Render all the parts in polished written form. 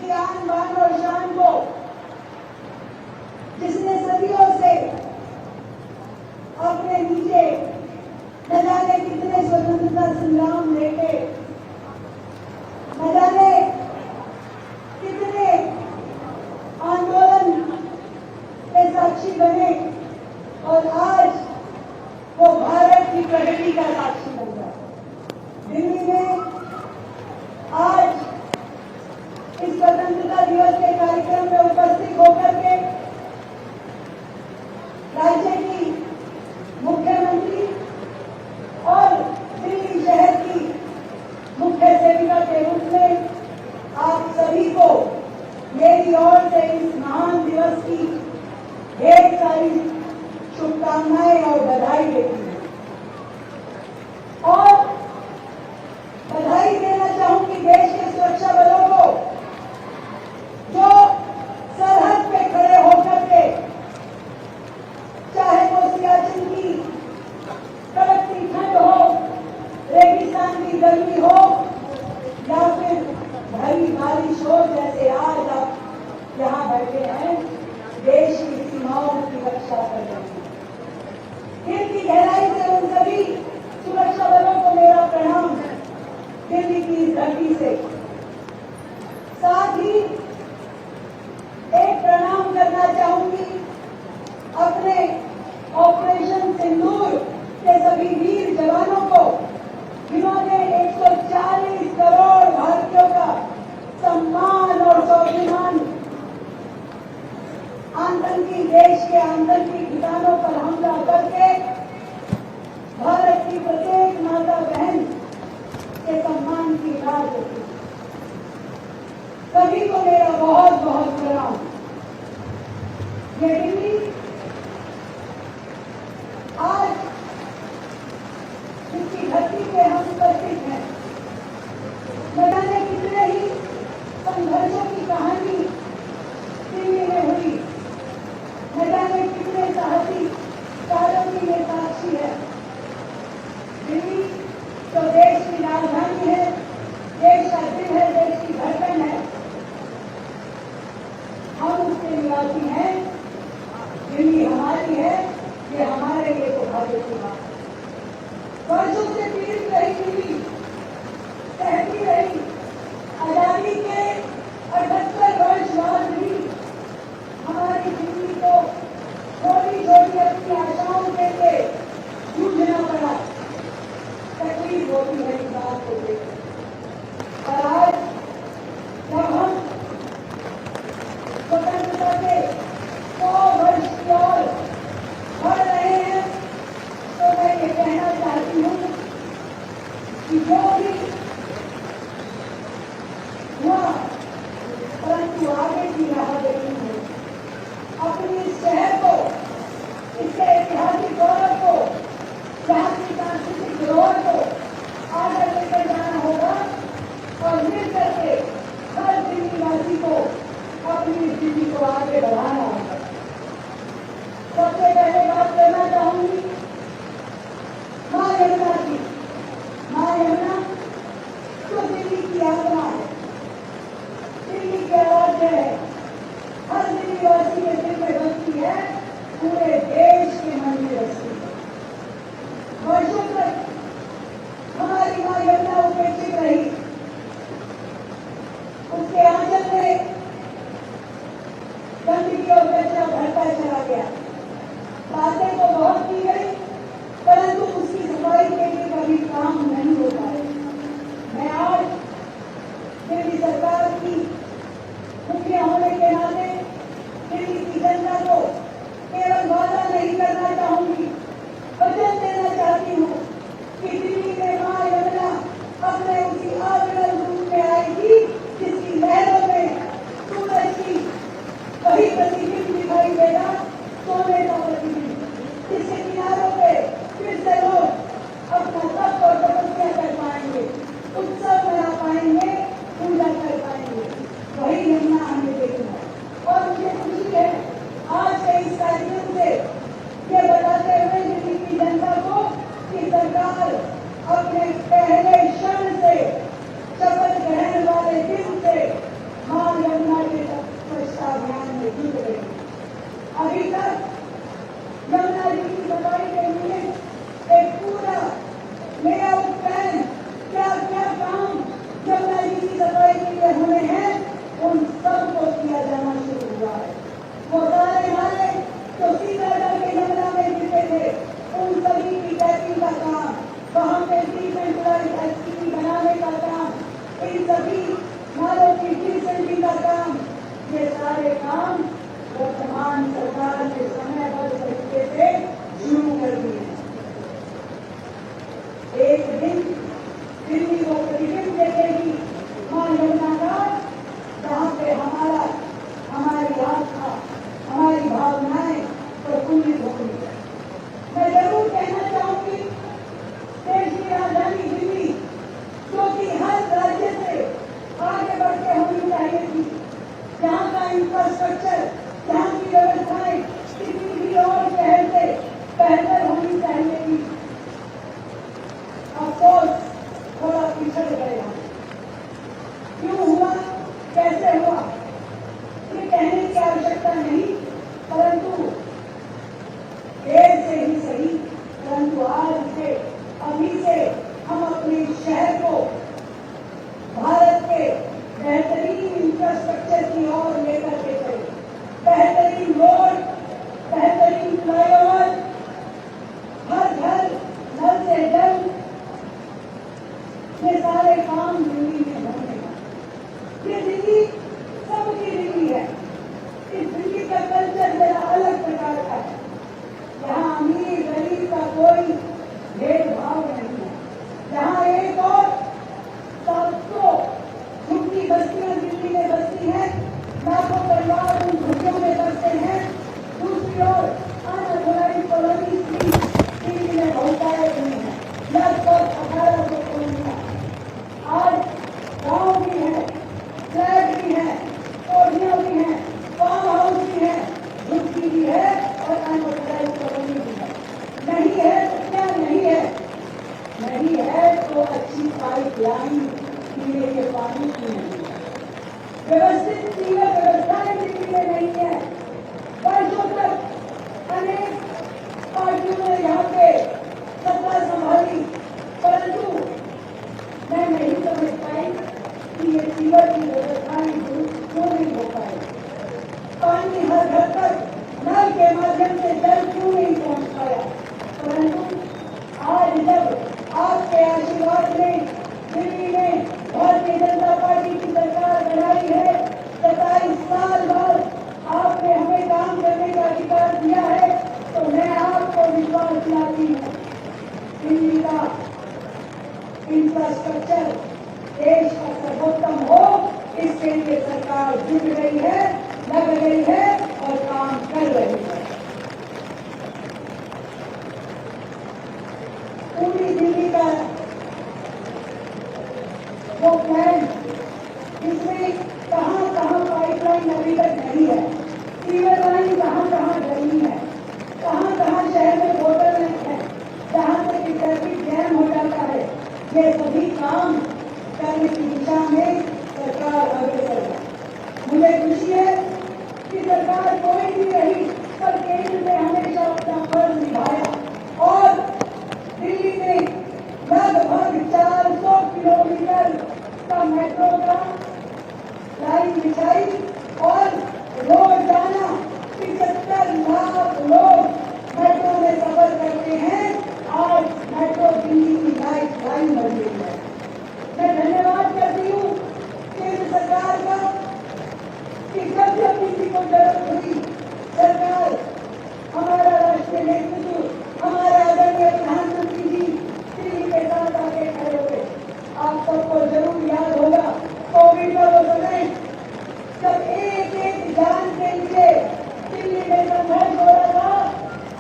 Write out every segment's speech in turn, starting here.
की आन बान और शान को, जिसने सदियों से अपने नीचे न जाने कितने स्वतंत्रता संग्राम लेके, न जाने कितने आंदोलन के साक्षी बने और आज वो भारत की प्रगति का साक्षी बन गया। दिल्ली में आज इस स्वतंत्रता दिवस के कार्यक्रम में उपस्थित होकर के राज्य की मुख्यमंत्री और दिल्ली शहर की मुख्य सेविका के रूप में आप सभी को मेरी ओर से इस महान दिवस की ढेर सारी शुभकामनाएं और बधाई देती हूँ। और बधाई देना चाहूंगी देश के सुरक्षा बलों को, जो सरहद पे खड़े होकर के, चाहे वो सियाचिन की कड़कती ठंड हो, रेगिस्तान की गर्मी हो या फिर भारी बारिश हो, जैसे आज आप यहाँ बैठे हैं, देश की सीमाओं की रक्षा कर रहे हैं। दिल की गहराई से उन सभी सुरक्षा बलों को मेरा प्रणाम दिल्ली की इस धरती से। साथ ही एक प्रणाम करना चाहूंगी अपने ऑपरेशन सिंदूर के सभी वीर जवानों को, जिन्होंने 140 करोड़ भारतीयों का सम्मान और स्वाभिमान आतंकी देश के आतंकी ठिकानों पर हमला करके भारत की प्रत्येक माता बहन के सम्मान की राह देती। सभी को मेरा बहुत बहुत प्रणाम। ये दिल्ली आज जिसकी धरती पे हम उपस्थित हैं, न जाने कितने ही संघर्षों की कहानी दिल्ली में हुई, न जाने कितने साहसी कार्यों की ये साक्षी है। दिल्ली तो देश की राजधानी है, देश का दिल है, देश की धड़कन है। हम उसके निवासी हैं, दिल्ली हमारी है, ये हमारे लिए तो भाग्य की बात है। वर्षों से पीड़ित रही दिल्ली, सहती रही, आजादी के 78 वर्ष बाद भी हमारी दिल्ली को छोटी छोटी अपनी आशाओं के लिए जूझना पड़ा। तकलीफ होती है इस बात को लेकर। और आज जब हम स्वतंत्रता के 100 वर्ष की ओर बढ़ रहे हैं, तो मैं ये कहना चाहती हूँ कि जो भी हुआ, परंतु आगे की राह देखी है। अपनी इस शहर को, इसके ऐतिहासिक गौरव को, यहाँ की सांस्कृतिक धरोहर को आगे लेकर जाना होगा और मिल करके हर दिल्लीवासी को अपनी दिल्ली को आगे बढ़ाना होगा। सबसे पहले बात करना चाहूंगी मां यमुना की। मां यमुना तो दिल्ली की आत्मा है, दिल्ली की आवाज है, हर दिल्लीवासी के दिल में बसती है, पूरे देश के मन में बसती है। वर्षों तक हमारी मां यमुना उपेक्षित रही, उसके आंचल में गंदगी और कचरा भरता चला गया। बातें तो बहुत की गई, परंतु उसकी सफाई के लिए कभी काम नहीं होता है। मैं आज दिल्ली सरकार की मुखिया होने के नाते दिल्ली की जनता को केवल वादा नहीं करना चाहूंगी, वचन देना चाहती हूँ कि दिल्ली में मां यमुना अपने उसी अविरल रूप में आएगी, जिसकी लहरों में सूरज की वही प्रतिबिंब दिखाई देगा, सोने का प्रतिबिंब, जिसके किनारों पे फिर से लोग अपना तप और तपस्या कर पाएंगे, उत्सव मना पाएंगे, पूजा कर पाएंगे। वही यमुना हमें देखना है। इन सभी नालों की डिसेंडिंग का काम, ये सारे काम वर्तमान सरकार ने समयबद्ध तरीके से शुरू कर दिए। एक दिन दिल्ली को प्रतिबिंब देखेगी मां यमुना का, जहाँ पे हमारी आस्था, हमारी भावनाएं प्रफुल्लित होंगी। मैं जरूर कहना चाहूंगी, देश की राजधानी दिल्ली, जो कि हर राज्य से आगे बढ़ के होनी चाहिए थी, जहाँ का इंफ्रास्ट्रक्चर, जहाँ की व्यवस्थाएं किसी भी और शहर से बेहतर होनी चाहिए थी, अफसोस थोड़ा पिछड़ गए हम। क्यों हुआ, कैसे हुआ, ये कहने की आवश्यकता नहीं, परंतु देर से ही सही, परंतु आज से, अभी से हम अपने शहर को भारत के बेहतरीन इंफ्रास्ट्रक्चर की ओर लेकर के चले। बेहतरीन रोड, बेहतरीन फ्लाईओवर, हर घर नल से जल, ये सारे काम दिल्ली में होने का। ये दिल्ली सबकी दिल्ली है। इस दिल्ली का कल्चर जरा अलग प्रकार का है। यहाँ अमीर गरीब का कोई भेदभाव नहीं है। यहाँ एक और 700 झुग्गी बस्तियां दिल्ली में बसती हैं, लाखों परिवार उन झुग्गियों में बसते हैं। दूसरी ओर अनऑर्गेनाइज्ड कॉलोनीज भी दिल्ली में बहुतायत में है, लगभग 1800 कॉलोनियां। आज गांव भी है, फ्लैट भी है, कोठियां भी हैं, फार्म हाउस भी है, झुग्गी भी है और अनऑर्गेनाइज्ड कॉलोनी भी है। नहीं है तो क्या नहीं है? नहीं है तो अच्छी पाइपलाइन पीने के पानी की नहीं है, व्यवस्थित पीने व्यवस्थाएं दिल्ली में नहीं है। वर्षों तक अनेक पार्टियों ने यहाँ पे सत्ता संभाली, परंतु मैं नहीं समझ पाई कि ये सीवर की व्यवस्थाएं क्यों नहीं हो पाई। पानी हर घर तक नल के माध्यम से जल क्यों नहीं पहुंच पाया। परंतु आज जब आपके आशीर्वाद में दिल्ली में भारतीय जनता पार्टी की सरकार बनाई है, 27 साल बाद आपने हमें काम करने का अधिकार दिया है, तो मैं आपको विश्वास दिलाती हूँ, दिल्ली का इंफ्रास्ट्रक्चर देश का सर्वोत्तम हो, इसके लिए सरकार जुट गई है, लग गई है और काम कर रही है। पूरी दिल्ली का वो प्लान, इसमें कहाँ कहाँ पाइपलाइन अभी तक नहीं है, सीवर लाइन कहाँ कहाँ गई है, कहाँ कहाँ शहर में बोतलनेक है, जहाँ से कि ट्रैफिक जैम हो जाता है, ये सभी काम करने की दिशा में सरकार आगे बढ़ रही है। मुझे खुशी है कि सरकार कोई भी रही, पर केंद्र ने हमेशा अपना फर्ज निभाया और दिल्ली में लगभग 400 किलोमीटर का मेट्रो का लाइन बिछाई और रोजाना 75 लाख लोग मेट्रो में सफर करते हैं। आज मेट्रो दिल्ली की लाइफ लाइन बन गई है। मैं धन्यवाद करती हूँ केंद्र सरकार का कि जब जब किसी को जरूरत हुई, सरकार, हमारा राष्ट्रीय नेतृत्व, हमारा आदरणीय प्रधानमंत्री जी दिल्ली के साथ आके खड़े हुए। आप सबको जरूर याद होगा कोविड का वो समय, जब एक एक जान के लिए दिल्ली में संघर्ष हो रहा था,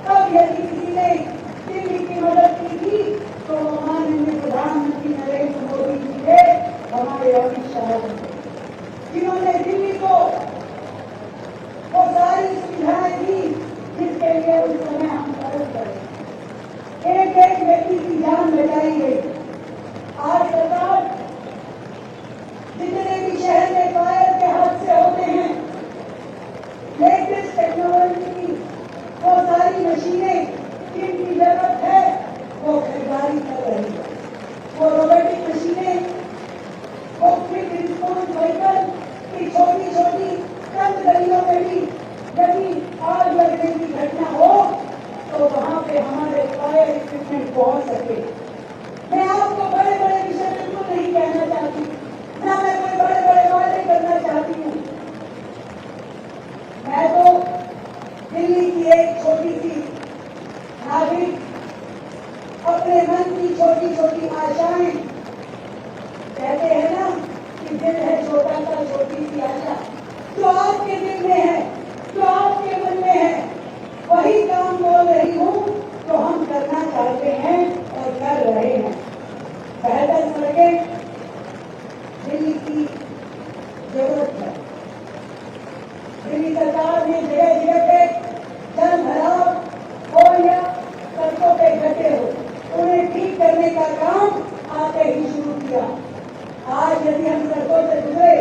तब यदि किसी ने दिल्ली की मदद की थी तो माननीय प्रधानमंत्री नरेंद्र मोदी जी थे, हमारे अमित शाह जी, जिन्होंने दिल्ली को वो सारी सुविधाएं दी जिसके लिए उस समय हम तरस गए। एक एक व्यक्ति की जान बचाई गई। आज सरकार जितने भी शहर में फायर के हादसे होते हैं, लेटेस्ट टेक्नोलॉजी की वो सारी मशीनें जिनकी जरूरत है वो खरीदारी कर रही है। वो रोबोटिक मशीनें, वो क्विक रिस्पॉन्स व्हीकल की छोटी छोटी कम गलियों में भी यदि आग लगने की घटना हो तो वहां पे हमारे फायर इक्विपमेंट पहुंच सके। मैं आपको बड़े बड़े विषय बिल्कुल नहीं कहना चाहती, जरूरत है। दिल्ली सरकार ने जगह जगह पे जल भराव हो या सड़कों पे गड्ढे हो उन्हें ठीक करने का काम आते ही शुरू किया। आज यदि हम सड़कों से गुजरे